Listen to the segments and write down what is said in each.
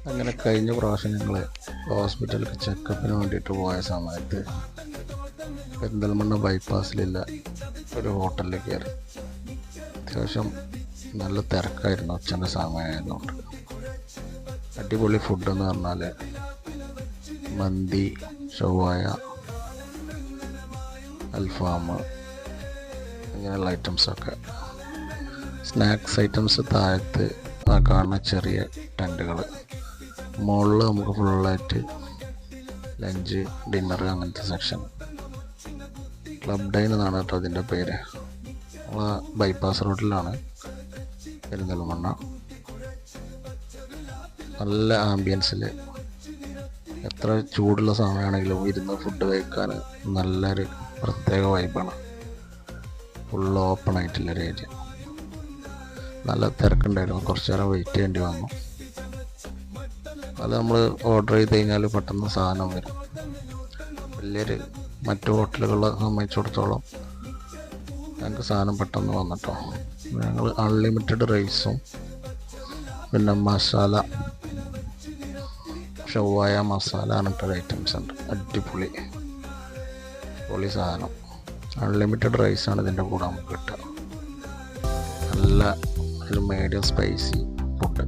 അങ്ങനെ കഴിഞ്ഞ പ്രാവശ്യം ഞങ്ങൾ ഹോസ്പിറ്റലിൽ ചെക്കപ്പിന് വേണ്ടിയിട്ട് പോയ സമയത്ത് പെരിന്തൽമണ്ണ ബൈപ്പാസിലുള്ള ഒരു ഹോട്ടലിൽ കയറി. അത്യാവശ്യം നല്ല തിരക്കായിരുന്നു, ഉച്ചൻ്റെ സമയമായതുകൊണ്ട്. അടിപൊളി ഫുഡെന്ന് പറഞ്ഞാൽ മന്തി, ഷവായ, അൽഫാം, അങ്ങനെയുള്ള ഐറ്റംസൊക്കെ. സ്നാക്സ് ഐറ്റംസ് താഴത്ത് ആ കാണുന്ന ചെറിയ ടെൻറ്റുകൾ, മുകളിൽ നമുക്ക് ഫുള്ളായിട്ട് ലഞ്ച്, ഡിന്നർ, അങ്ങനത്തെ സെക്ഷൻ. ക്ലബ് ഡൈൻ എന്നാണ് കേട്ടോ അതിൻ്റെ പേര്. നമ്മൾ ബൈപ്പാസ് റോഡിലാണ് പെരിന്തൽമണ്ണ. നല്ല ആംബിയൻസിൽ എത്ര ചൂടുള്ള സമയമാണെങ്കിലും ഇരുന്ന് ഫുഡ് കഴിക്കാൻ നല്ലൊരു പ്രത്യേക വൈബാണ്. ഫുൾ ഓപ്പൺ ആയിട്ടുള്ളൊരു ഏരിയ. നല്ല തിരക്കുണ്ടായിരുന്നു, കുറച്ച് നേരം വെയിറ്റ് ചെയ്യേണ്ടി വന്നു. അത് നമ്മൾ ഓർഡർ ചെയ്ത് കഴിഞ്ഞാൽ പെട്ടെന്ന് സാധനം വരും. വലിയൊരു മറ്റു ഹോട്ടലുകളെ സംബന്ധിച്ചിടത്തോളം ഞങ്ങൾക്ക് സാധനം പെട്ടെന്ന് വന്നിട്ടോ. ഞങ്ങൾ അൺലിമിറ്റഡ് റൈസും പിന്നെ മസാല, ഷവായ മസാല എന്നിട്ടൊരു ഐറ്റംസ് ഉണ്ട്. അടിപൊളി പൊളി സാധനം. അൺലിമിറ്റഡ് റൈസാണ് ഇതിൻ്റെ കൂടെ നമുക്ക് കിട്ടുക. നല്ല ഒരു മീഡിയം സ്പൈസി ഫുഡ്,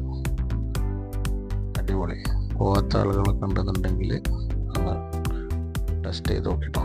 അടിപൊളി. പോകാത്ത ആളുകളൊക്കെ ഉണ്ടെന്നുണ്ടെങ്കിൽ ഒന്ന് ടെസ്റ്റ് ചെയ്ത് നോക്കിട്ടോ.